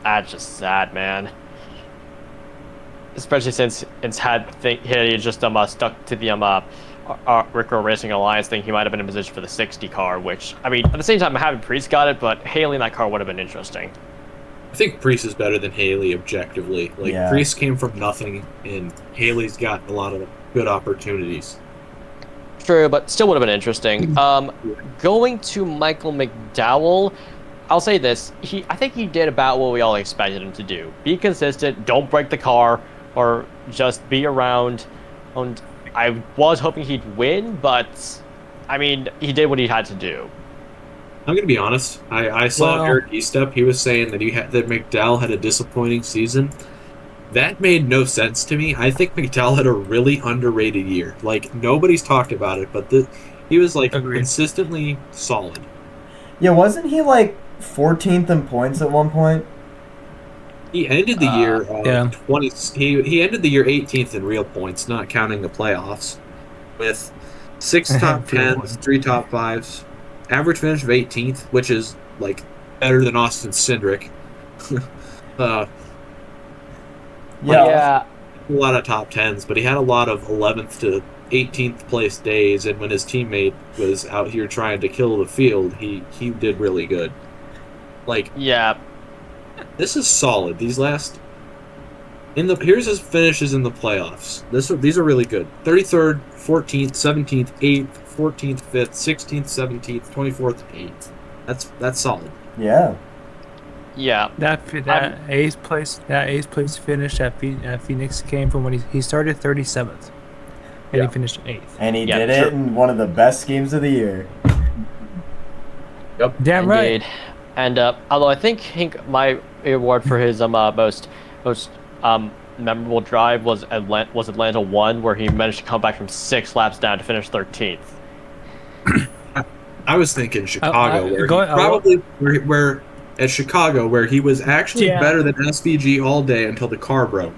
sad, man. Especially since he had just stuck to the Rickroll Racing Alliance thing, he might have been in position for the 60 car, which, I mean, at the same time, I haven't Priest got it, but Haley in that car would have been interesting. I think Priest is better than Haley objectively. Priest came from nothing, and Haley's got a lot of good opportunities. True, but still would have been interesting. Going to Michael McDowell, I'll say this. I think he did about what we all expected him to do. Be consistent, don't break the car, or just be around. And I was hoping he'd win, but, I mean, he did what he had to do. I'm going to be honest. I saw Eric Estep. He was saying that that McDowell had a disappointing season. That made no sense to me. I think McDowell had a really underrated year. Like, nobody's talked about it, but he was, like, consistently solid. Yeah, wasn't he, like, 14th in points at one point? He ended the year 20. He ended the year 18th in real points, not counting the playoffs, with 6 top 10s, 3 top 5s, average finish of 18th, which is like better than Austin Cindric. A lot of top 10s, but he had a lot of 11th to 18th place days, and when his teammate was out here trying to kill the field, he did really good. This is solid. Here's his finishes in the playoffs. These are really good. 33rd, 14th, 17th, 8th, 14th, 5th, 16th, 17th, 24th, 8th. That's solid. Yeah. Yeah. That eighth place finish at Phoenix came from when he started 37th, and he finished 8th. And he did it in one of the best games of the year. Yep. Damn right. And although I think my award for his most memorable drive was Atlanta 1, where he managed to come back from 6 laps down to finish 13th. I was thinking Chicago, where go- he probably where at Chicago where he was actually Yeah. better than SVG all day until the car broke.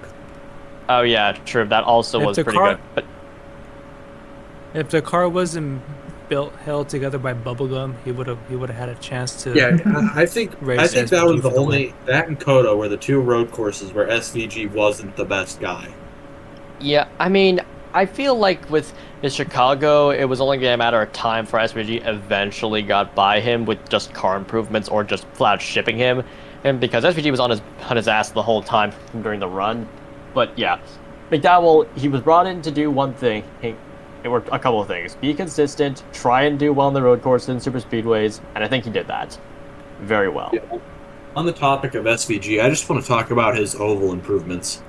Oh yeah, true. That also If was the pretty car- good. But If the car wasn't held together by bubblegum, he would have had a chance to. Yeah, I think Race that SVG was the for the only that and Kodo were the 2 road courses where SVG wasn't the best guy. yeah, I mean, I feel like with Chicago, it was only a matter of time for SVG eventually got by him with just car improvements or just flat out shipping him, and because SVG was on his ass the whole time during the run. But yeah, McDowell, he was brought in to do one thing. It worked a couple of things: be consistent, try and do well on the road courses and super speedways, and I think he did that very well. Yeah. On the topic of SVG, I just want to talk about his oval improvements.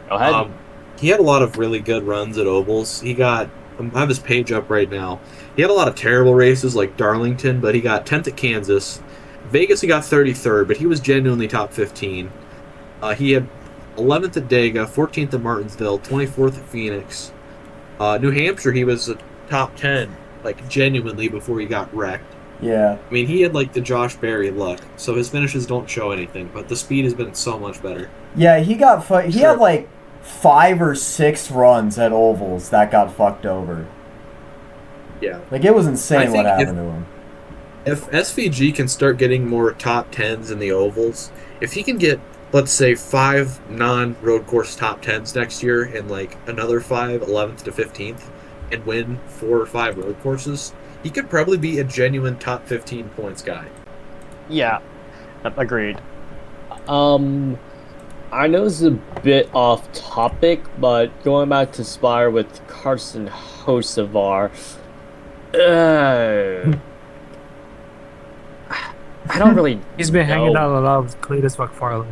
Go ahead. He had a lot of really good runs at ovals. I have his page up right now. He had a lot of terrible races like Darlington, but he got 10th at Kansas. Vegas, he got 33rd, but he was genuinely top 15. He had 11th at Dega, 14th at Martinsville, 24th at Phoenix. New Hampshire, he was a top 10, like genuinely before he got wrecked. Yeah. I mean, he had like the Josh Berry luck, so his finishes don't show anything, but the speed has been so much better. Yeah, he had like 5 or 6 runs at ovals that got fucked over. Yeah. Like, it was insane I what think happened to him. If SVG can start getting more top 10s in the ovals, if he can get, let's say, 5 non-road course top 10s next year and like another 5, 11th to 15th, and win 4 or 5 road courses, he could probably be a genuine top 15 points guy. Yeah, agreed. I know this is a bit off topic, but going back to Spire with Carson Hocevar, I don't really. He's been hanging know. out a lot with Cletus McFarlane.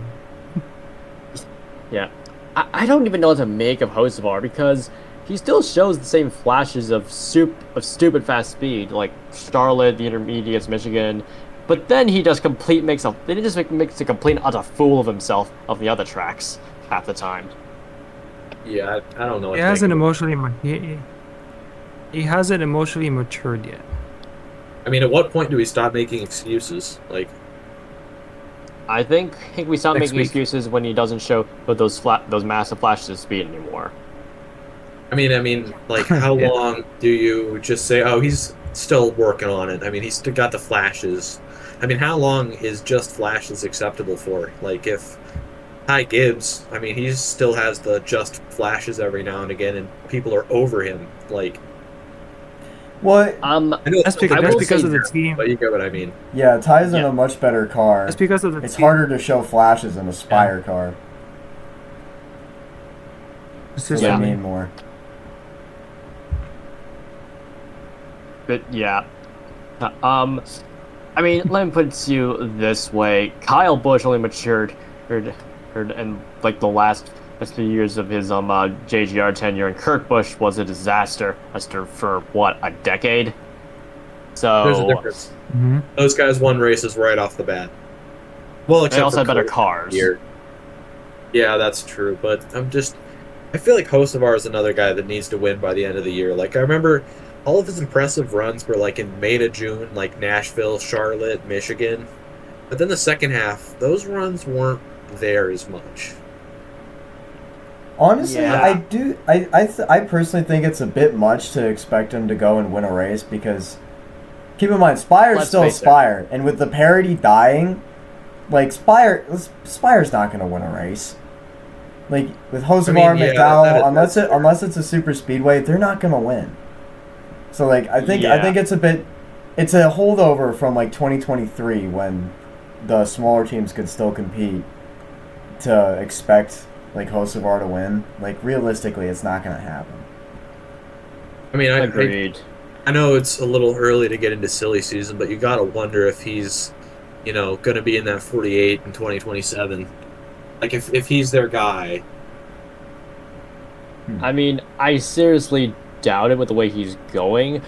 Yeah, I don't even know what to make of Hocevar because he still shows the same flashes of stupid fast speed, like Charlotte, the Intermediates, Michigan. But then he just makes a complete utter fool of himself of the other tracks half the time. Yeah, I don't know. What He to hasn't make of it. emotionally he hasn't emotionally matured yet. I mean, at what point do we stop making excuses? Like, I think we stop Next making week. excuses when he doesn't show those massive flashes of speed anymore. I mean, like, how Yeah. long do you just say, "Oh, he's still working on it"? I mean, he's still got the flashes. I mean, how long is just flashes acceptable for? Like, if Ty Gibbs, I mean, he still has the just flashes every now and again, and people are over him. Like, Well, I know That's it's because, I that's will because say of the this, team. but you get what I mean. yeah, Ty's in Yeah. a much better car. That's because of the It's team. harder to show flashes in a Spire car. So they Consistently. mean more. But yeah. I mean, let me put it to you this way: Kyle Busch only matured in like the last few years of his JGR tenure, and Kurt Busch was a disaster for what, a decade. So There's a difference. Mhm. Those guys won races right off the bat. Well, except they also for had better Kurt cars. here. Yeah, that's true. But I feel like Hocevar is another guy that needs to win by the end of the year. Like, I remember all of his impressive runs were like in May to June, like Nashville, Charlotte, Michigan. But then the second half, those runs weren't there as much. Honestly, Yeah. I personally think it's a bit much to expect him to go and win a race because keep in mind, Spire's Let's still face it. Spire, and with the parity dying, like Spire's not going to win a race. Like with Hocevar, I mean, yeah, McDowell, that's fair. unless it's a super speedway, they're not going to win. So like I think it's a holdover from like 2023 when the smaller teams could still compete to expect like Hocevar to win. Like realistically, it's not going to happen. I mean, I Agreed. I know it's a little early to get into silly season, but you gotta wonder if he's, going to be in that 48 in 2027. Like, if he's their guy. I mean, I seriously doubt it with the way he's going.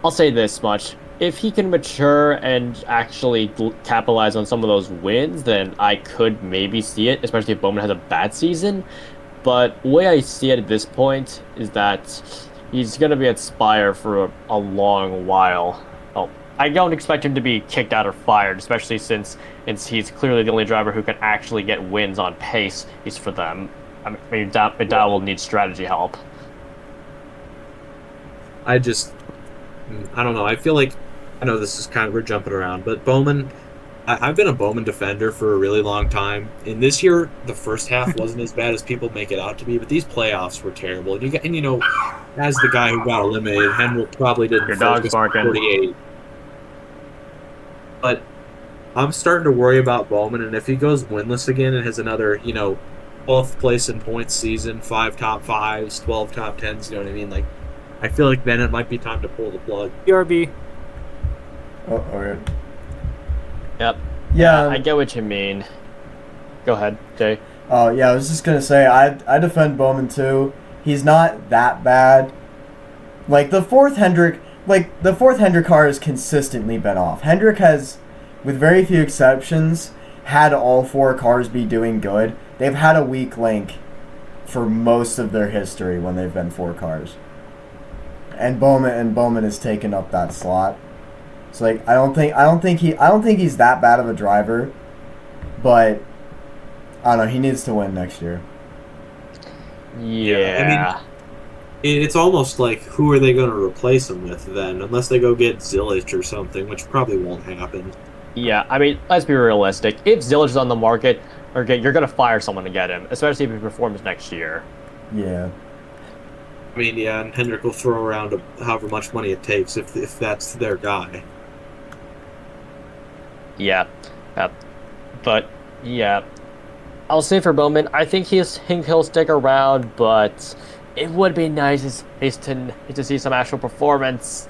I'll say this much: if he can mature and actually capitalize on some of those wins, then I could maybe see it, especially if Bowman has a bad season. But the way I see it at this point is that he's going to be at Spire for a long while. Well, I don't expect him to be kicked out or fired, especially since he's clearly the only driver who can actually get wins on pace, at least for them. I mean, McDowell will need strategy help. I don't know. I feel like, I know this is we're jumping around, but Bowman, I've been a Bowman defender for a really long time. And this year, the first half wasn't as bad as people make it out to be, but these playoffs were terrible. And as the guy who got eliminated, Hendrick probably didn't Your dog's focus barking. 48. But I'm starting to worry about Bowman, and if he goes winless again and has another, 12th place in points season, 5 top 5s, 12 top 10s, you know what I mean? Like, I feel like then it might be time to pull the plug. BRB. Oh, okay. Yep. Yeah. I get what you mean. Go ahead, Jay. Oh, yeah, I was just going to say, I defend Bowman too. He's not that bad. Like, the fourth Hendrick car has consistently been off. Hendrick has, with very few exceptions, had all 4 cars be doing good. They've had a weak link for most of their history when they've been 4 cars. And Bowman has taken up that slot. So like I don't think he's that bad of a driver, but I don't know, he needs to win next year. Yeah. I mean, it's almost like, who are they going to replace him with then? Unless they go get Zilich or something, which probably won't happen. Yeah, I mean, let's be realistic. If Zilich is on the market, you're going to fire someone to get him, especially if he performs next year. Yeah. I mean, yeah, and Hendrick will throw around however much money it takes if that's their guy. Yeah. But, yeah. I'll say for Bowman, I think he'll stick around, but it would be nice to see some actual performance.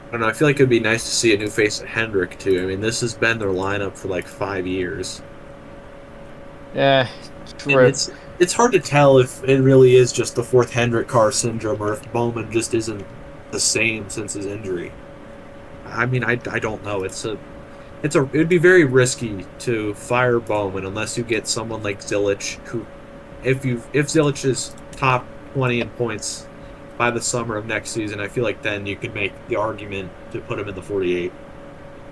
I don't know, I feel like it would be nice to see a new face at Hendrick, too. I mean, this has been their lineup for like 5 years. Yeah, true. And it's hard to tell if it really is just the 4th Hendrick car syndrome or if Bowman just isn't the same since his injury. I mean, I don't know. It would be very risky to fire Bowman unless you get someone like Zilich, who, if Zilich is top 20 in points by the summer of next season, I feel like then you could make the argument to put him in the 48.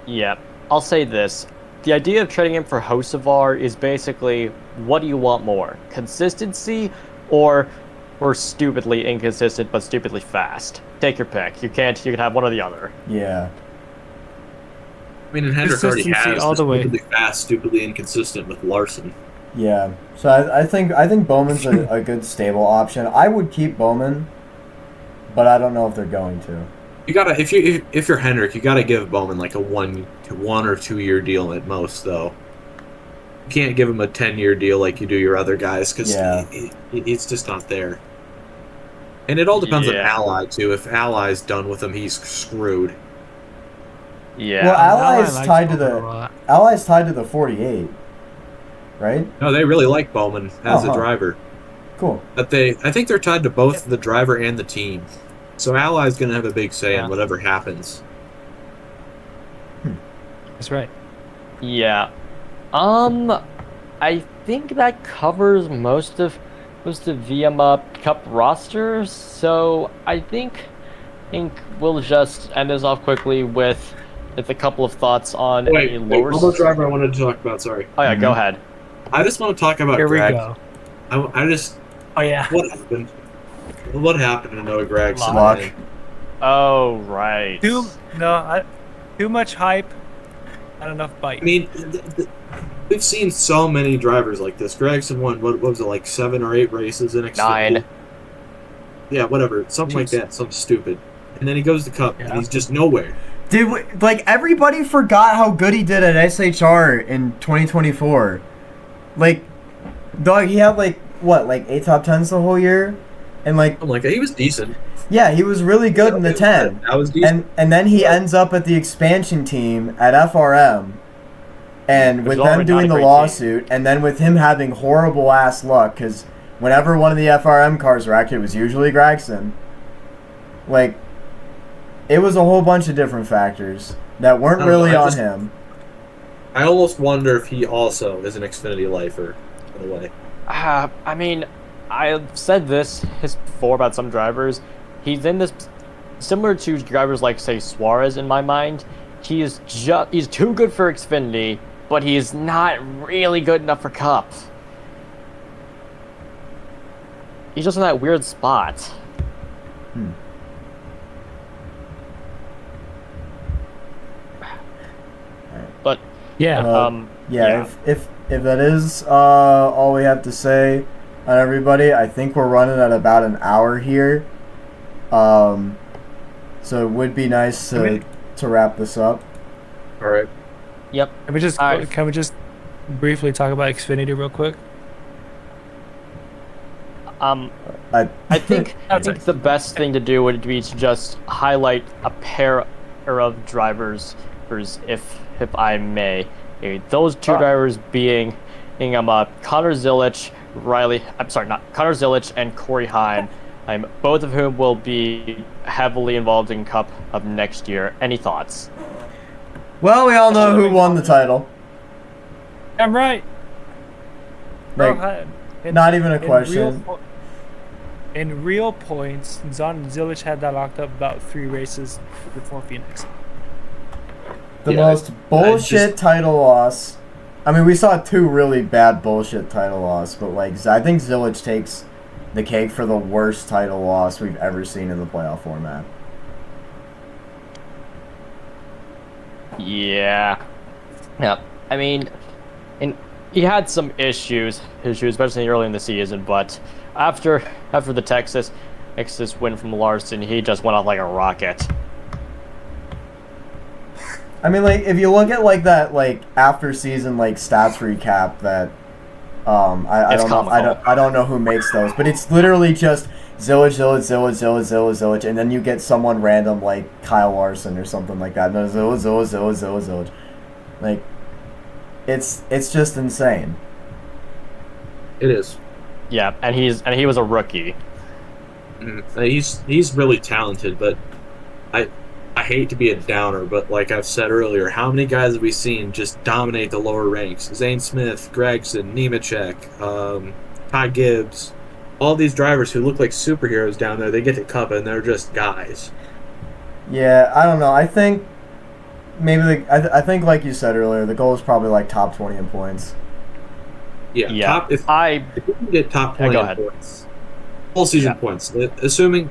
Yeah, I'll say this. The idea of trading him for Hocevar is basically, what do you want more? Consistency or stupidly inconsistent but stupidly fast? Take your pick. You can have one or the other. Yeah. I mean, and Hendrick already Consistency has all the way. stupidly fast, stupidly inconsistent with Larson. Yeah. So I think Bowman's a good stable option. I would keep Bowman, but I don't know if they're going to. You gotta, if you're Hendrick, you gotta give Bowman like a 1 or 2 year deal at most, though. You can't give him a 10-year deal like you do your other guys, because it's just not there. And it all depends on Ally too. If Ally's done with him, he's screwed. Yeah. Well, Ally's likes tied to Bowman a lot. Ally's tied to the 48, right? No, they really like Bowman as a driver. Cool. But I think they're tied to both the driver and the team. So Ally's going to have a big say in whatever happens. That's right. Yeah. I think that covers most of the VM Cup rosters. So I think we'll just end this off quickly with a couple of thoughts on Wait, a lower. one more driver I wanted to talk about. Sorry. Oh yeah, go ahead. I just want to talk about Here Greg. we go. Oh yeah. What happened? What happened to Noah Gregson? Luck. Oh right. Too much hype. Not enough bite. I mean, we've seen so many drivers like this. Gregson won, what was it, like 7 or 8 races in Xfinity? 9. Yeah, whatever. Something like that. Something stupid. And then he goes to Cup, and he's just nowhere. Dude, like, everybody forgot how good he did at SHR in 2024. Like, dog, he had, like, 8 top 10s the whole year? And, like... I'm like, he was decent. Yeah, he was really good in the 10. That was decent. And then he ends up at the expansion team at FRM. And with them doing the lawsuit, and then with him having horrible ass luck, because whenever one of the FRM cars wrecked, it was usually Gregson. Like, it was a whole bunch of different factors that weren't I don't know, really I on just- him. I almost wonder if he also is an Xfinity lifer in a way. I mean, I've said this before about some drivers. He's in this similar to drivers like, say, Suarez in my mind. He's too good for Xfinity, but he's not really good enough for Cup. He's just in that weird spot. But Yeah. Well, yeah, yeah. if that is all we have to say on everybody, I think we're running at about an hour here. So it would be nice to wrap this up. All right. Yep. Can we just briefly talk about Xfinity real quick? I think the best thing to do would be to just highlight a pair of drivers, if I may. Those two drivers being Connor Zilic, Connor Zilic and Corey Heim, both of whom will be heavily involved in Cup of next year. Any thoughts? Well, we all know who won the title. I'm right. Like, not even a question. In real points, Zilic had that locked up about 3 races before Phoenix. The Yeah, most bullshit title loss. I mean, we saw 2 really bad bullshit title loss, but like I think Zilic takes the cake for the worst title loss we've ever seen in the playoff format. Yeah. I mean, he had some issues, especially early in the season. But after the Texas win from Larson, he just went off like a rocket. I mean, like if you look at like that like after season like stats recap that I don't know who makes those, but it's literally just Zilic, and then you get someone random like Kyle Larson or something like that. No, Zilic. Like, it's just insane. It is. Yeah, and he was a rookie. He's really talented, but I hate to be a downer, but like I've said earlier, how many guys have we seen just dominate the lower ranks? Zane Smith, Gregson, Nemechek, Ty Gibbs, all these drivers who look like superheroes down there, they get to Cup and they're just guys. Yeah, I don't know. I think maybe I think like you said earlier, the goal is probably like top 20 in points. Yeah. If we can get top 20 in points, full season points, assuming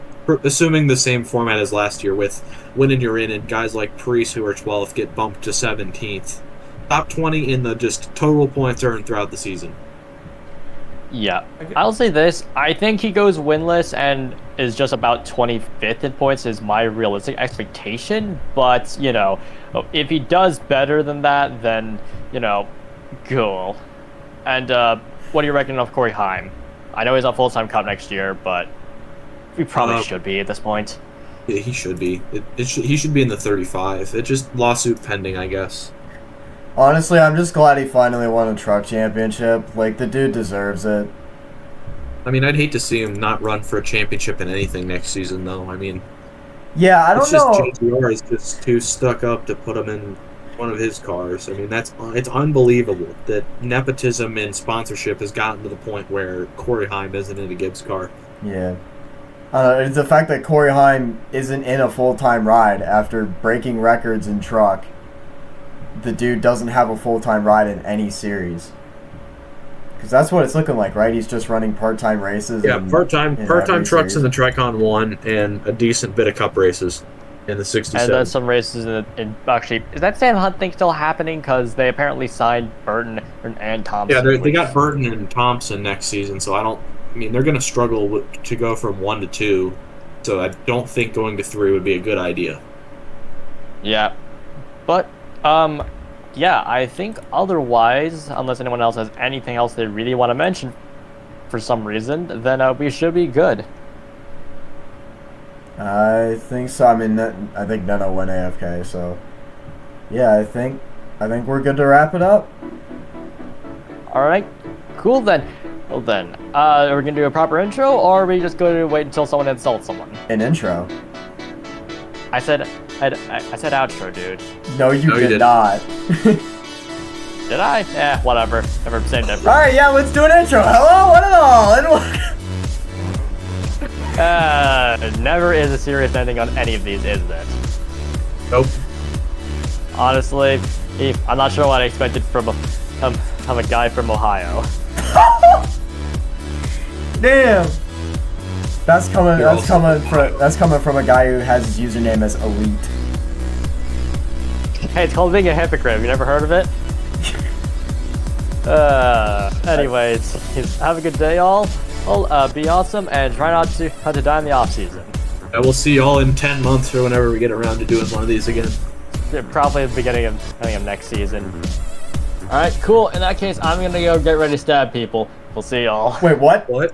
the same format as last year with winning you're in and guys like Priest who are 12th get bumped to 17th. Top 20 in the just total points earned throughout the season. Yeah. I'll say this. I think he goes winless and is just about 25th in points is my realistic expectation. But, if he does better than that, then, cool. And what do you reckon of Corey Heim? I know he's on full-time Cup next year, but we probably should be at this point. Yeah, he should be. He should be in the 35. It's just lawsuit pending, I guess. Honestly, I'm just glad he finally won a truck championship. Like, the dude deserves it. I mean, I'd hate to see him not run for a championship in anything next season, though. I mean, yeah, I don't know. JGR is just too stuck up to put him in one of his cars. I mean, it's unbelievable that nepotism and sponsorship has gotten to the point where Corey Heim isn't in a Gibbs car. Yeah. It's the fact that Corey Heim isn't in a full-time ride after breaking records in truck. The dude doesn't have a full-time ride in any series. Because that's what it's looking like, right? He's just running part-time races. Yeah, part-time trucks series. in the Tricon 1 and a decent bit of Cup races in the 67. And then some races in actually, is that Sam Hunt thing still happening? Because they apparently signed Burton and Thompson. Yeah, they got Burton and Thompson next season, so they're going to struggle to go from 1 to 2, so I don't think going to 3 would be a good idea. Yeah, but I think otherwise, unless anyone else has anything else they really want to mention for some reason, then we should be good. I think so. I mean, I think Neno went AFK, so yeah, I think we're good to wrap it up. All right, cool then. Well then, are we gonna do a proper intro, or are we just going to wait until someone insults someone? An intro. I said outro, dude. No, you No, you did didn't. not. Did I? Eh, whatever. Never same difference. Alright, yeah, let's do an intro. Hello, one and all, and welcome. Never is a serious ending on any of these, is it? Nope. Honestly, I'm not sure what I expected from a guy from Ohio. Damn. That's coming. You're That's also coming from a guy who has his username as Elite. Hey, it's called being a hypocrite. Have you never heard of it? Anyways, have a good day, all. Well, be awesome and try not to die in the off season. I will see y'all in 10 months or whenever we get around to doing one of these again. Yeah, probably at the beginning of next season. All right, cool. In that case, I'm gonna go get ready to stab people. We'll see y'all. Wait, what? What?